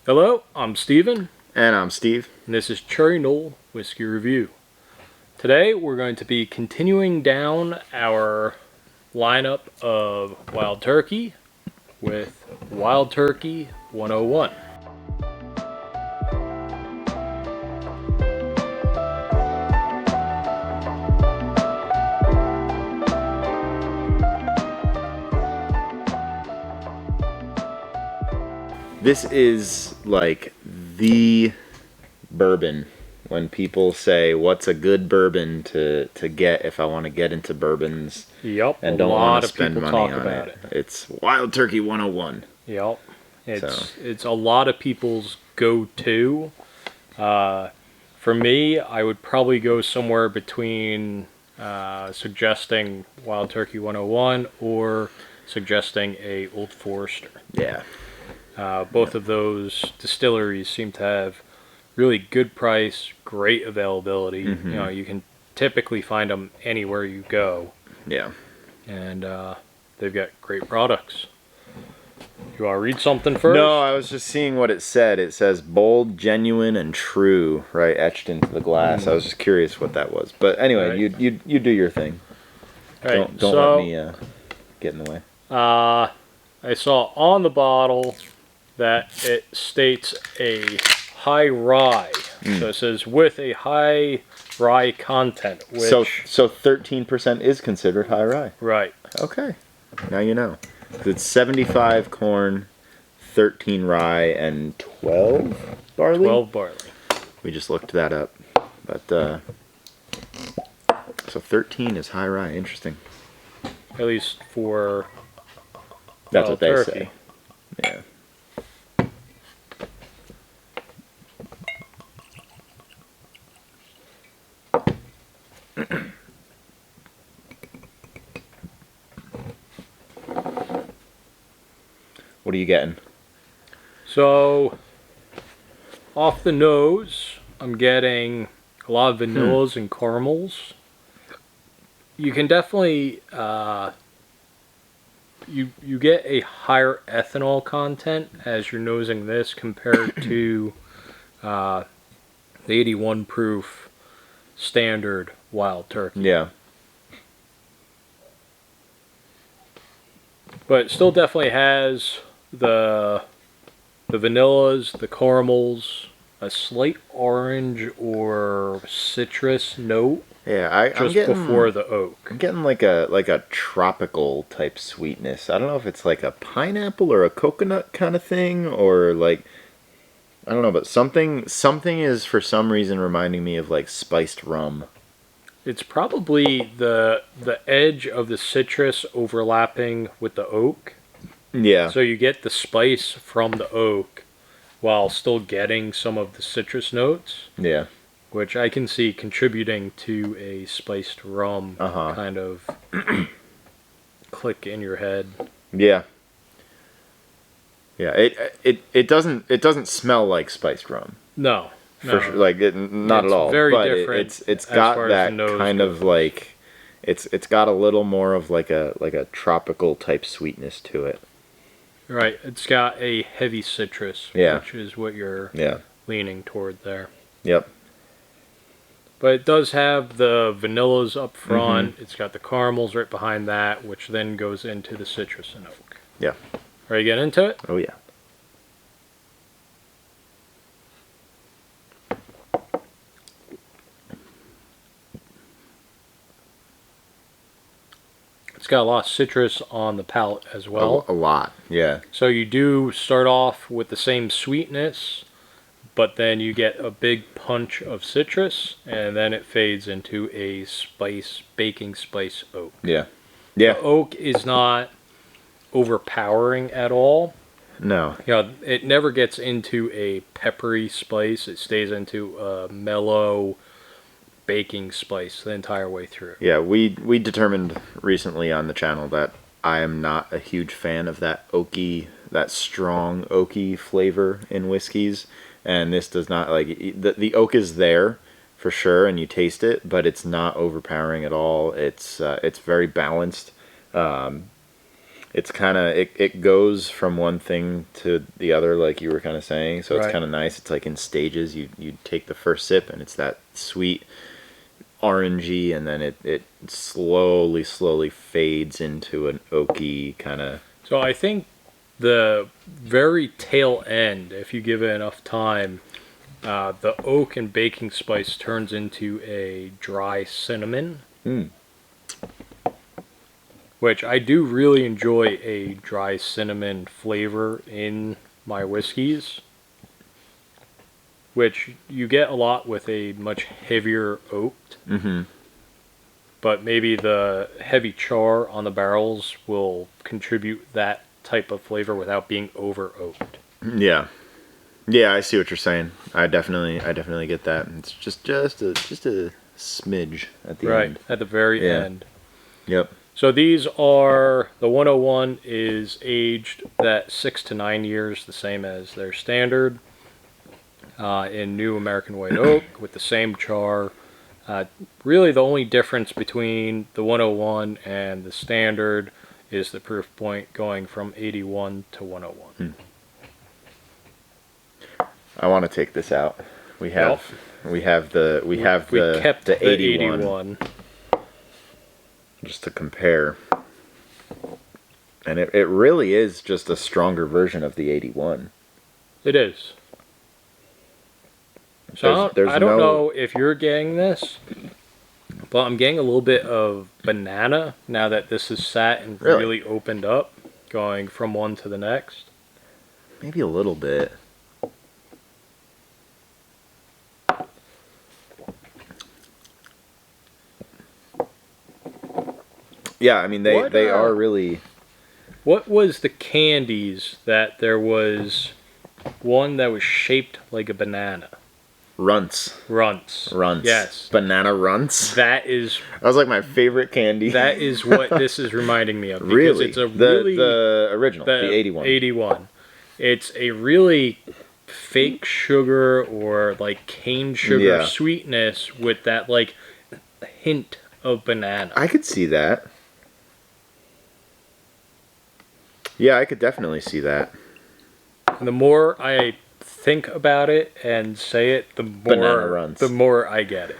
Hello, I'm Steven, And I'm Steve. and this is Cherry Knoll Whiskey Review. Today we're going to be continuing down our lineup of Wild Turkey with Wild Turkey 101. This is like the bourbon. When people say, what's a good bourbon to get if I want to get into bourbons Yep, and a don't lot want to of spend people money talk on about it, it's Wild Turkey 101. Yep, it's a lot of people's go-to. For me, I would probably go somewhere between suggesting Wild Turkey 101 or suggesting a Old Forester. Yeah. Both of those distilleries seem to have really good price, great availability. Mm-hmm. You know, you can typically find them anywhere you go, Yeah. and they've got great products. You want to read something first? No, I was just seeing what it said. It says bold, genuine, and true, right, etched into the glass. I was just curious what that was. But anyway, Right. you do your thing. Right, Don't so, let me get in the way. I saw on the bottle that it states a high rye. So it says with a high rye content. Which, So 13% is considered high rye. right. Okay, now you know. It's 75 corn, 13 rye, and 12 barley. 12 barley. We just looked that up, but so 13 is high rye. Interesting. At least for That's what they turkey. say. Yeah. What are you getting? So, off the nose, I'm getting a lot of vanillas and caramels. You can definitely you get a higher ethanol content as you're nosing this compared to the 81 proof standard Wild Turkey. Yeah. But it still definitely has the vanillas, the caramels, a slight orange or citrus note Yeah, I'm just getting before the oak. I'm getting like a tropical type sweetness. I don't know if it's like a pineapple or a coconut kind of thing, or like I don't know, but something is for some reason reminding me of like spiced rum. It's probably the edge of the citrus overlapping with the oak. Yeah. So you get the spice from the oak while still getting some of the citrus notes, Yeah. which I can see contributing to a spiced rum kind of click in your head. Yeah. Yeah. It doesn't smell like spiced rum. No. For sure, like not It's at all. very but different it's as got far as that the nose kind goes. of like it's got a little more of like a tropical type sweetness to it. Right. It's got a heavy citrus, Yeah. which is what you're Yeah. leaning toward there. Yep. But it does have the vanillas up front. It's got the caramels right behind that, which then goes into the citrus and oak. Yeah. Ready to get into it? Oh yeah. It's got a lot of citrus on the palate as well. A lot. Yeah. So you do start off with the same sweetness, but then you get a big punch of citrus, and then it fades into a baking spice oak. Yeah. Yeah. The oak is not overpowering at all. No. You know, it never gets into a peppery spice. It stays into a mellow baking spice the entire way through. Yeah, we determined recently on the channel that I am not a huge fan of that strong oaky flavor in whiskeys, and this does not, like, the oak is there for sure, and you taste it, but it's not overpowering at all. It's very balanced. it's kind of it goes from one thing to the other, like you were kind of saying. So it's Right. kind of nice. It's like in stages. You take the first sip, and it's that sweet orangey, and then it slowly fades into an oaky kind of. So I think the very tail end, if you give it enough time, the oak and baking spice turns into a dry cinnamon. Mm. Which I do really enjoy a dry cinnamon flavor in my whiskeys. Which you get a lot with a much heavier oaked. Mm-hmm. But maybe the heavy char on the barrels will contribute that type of flavor without being over oaked. Yeah. Yeah, I see what you're saying. I definitely get that. It's just a smidge at the Right, end. at the very Yeah. end. Yep. So these are, the 101 is aged that 6 to 9 years, the same as their standard, in new American white oak with the same char. Really the only difference between the 101 and the standard is the proof point going from 81 to 101. I want to take this out. We have We kept the 81, 81. just to compare. And it really is just a stronger version of the 81. It is. So There's I don't no- know if you're getting this, but I'm getting a little bit of banana now that this is sat and Really? really opened up, going from one to the next. Maybe a little bit. Yeah, I mean they What, are really. What was the candies that there was one that was shaped like a banana? Runts. Runts. Runts. Yes. Banana runts. That is That was like my favorite candy. that is what this is reminding me of. Because really? it's a the really the original, the 81. 81. It's a really fake sugar or like cane sugar Yeah. sweetness with that like hint of banana. I could see that. Yeah, I could definitely see that. And the more I think about it and say it, Banana runts. the more I get it.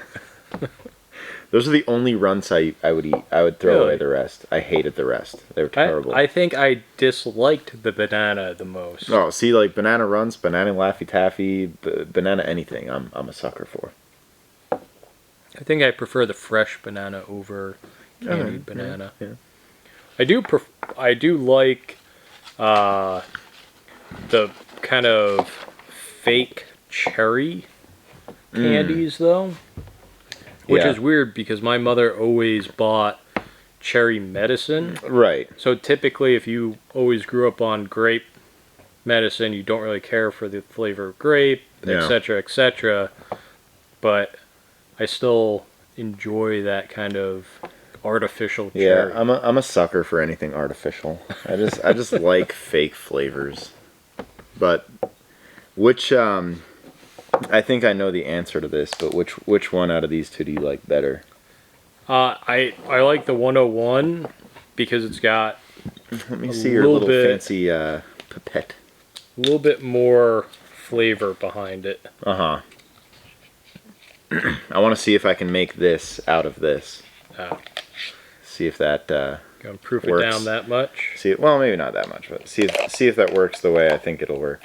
Those are the only runts I would eat. I would throw Really? away the rest. I hated the rest. They were terrible. I think I disliked the banana the most. Oh, see, like banana runts, banana Laffy Taffy, banana anything. I'm a sucker for. I think I prefer the fresh banana over candied Okay, banana. yeah. I do like the kind of fake cherry candies though, which Yeah. is weird because my mother always bought cherry medicine. Right. So typically, if you always grew up on grape medicine, you don't really care for the flavor of grape, Yeah. etc., etc. But I still enjoy that kind of artificial cherry. Yeah, I'm a sucker for anything artificial. I just like fake flavors. But which I think I know the answer to this, but which one out of these two do you like better? I like the 101 because it's got Let me A see your little little bit- fancy pipette. a little bit more flavor behind it. Uh-huh. I want to see if I can make this out of this. Uh, See if that Gonna proof it Works. down that much. well, maybe not that much, but see if that works the way I think it'll work.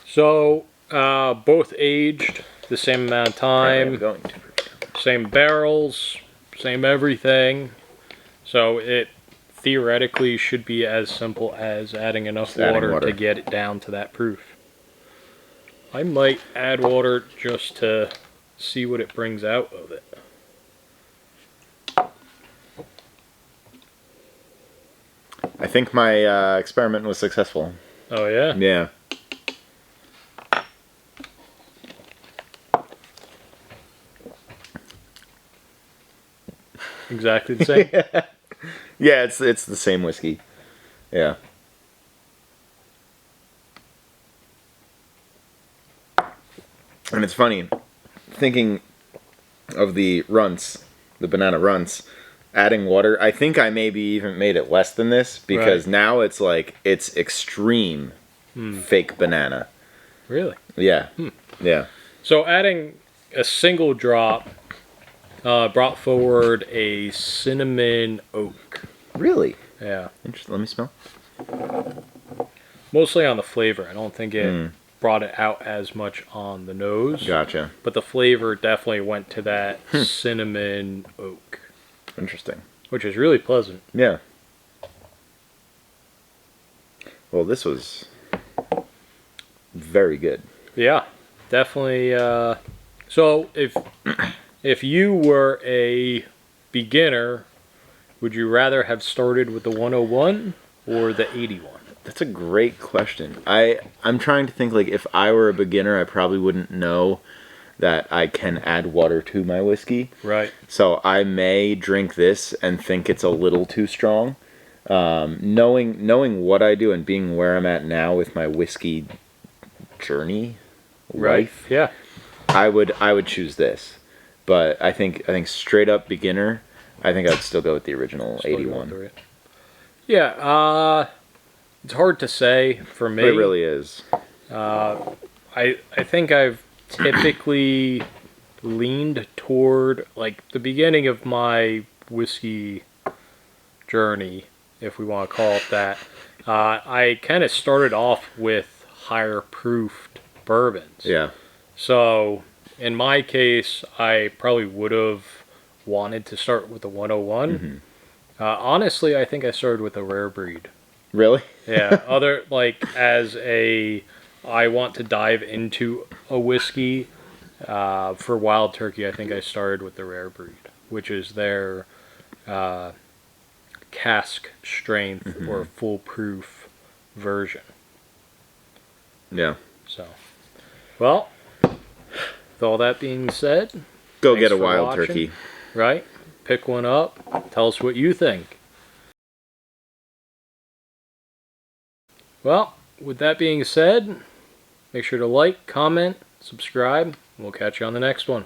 So both aged the same amount of Apparently I'm time, going to. same barrels, same everything. So it theoretically should be as simple as adding enough Just adding water water. to get it down to that proof. I might add water just to see what it brings out of it. I think my experiment was successful. Oh yeah? Yeah. Exactly the same? Yeah, it's the same whiskey. Yeah. And it's funny, thinking of the runts, the banana runts, adding water. I think I maybe even made it less than this because Right. now it's like it's extreme fake banana. Really? Yeah. Yeah. So adding a single drop brought forward a cinnamon oak. Really? Yeah. Interesting. Let me smell. Mostly on the flavor. I don't think it brought it out as much on the nose. Gotcha. But the flavor definitely went to that cinnamon oak, Interesting. which is really pleasant. Yeah. Well, this was very good. Yeah, definitely. So if you were a beginner, would you rather have started with the 101 or the 81? That's a great question. I'm trying to think, like, if I were a beginner, I probably wouldn't know that I can add water to my whiskey. Right. So I may drink this and think it's a little too strong. Knowing what I do and being where I'm at now with my whiskey journey, life, Yeah. I would choose this. But I think straight up beginner, I think I'd still go with the original Still going 81. through it. Yeah. It's hard to say for me. But it really is. I think I've typically leaned toward, like, the beginning of my whiskey journey, if we want to call it that. I kind of started off with higher proofed bourbons. Yeah. So in my case, I probably would have wanted to start with the 101. Honestly, I think I started with a rare breed. Really? Yeah, I want to dive into a whiskey. For Wild Turkey, I think I started with the rare breed, which is their cask strength or foolproof version. Yeah. So, well, with all that being said, Go thanks get a for wild watching. turkey. Right? Pick one up. Tell us what you think. Well, with that being said, make sure to like, comment, subscribe. We'll catch you on the next one.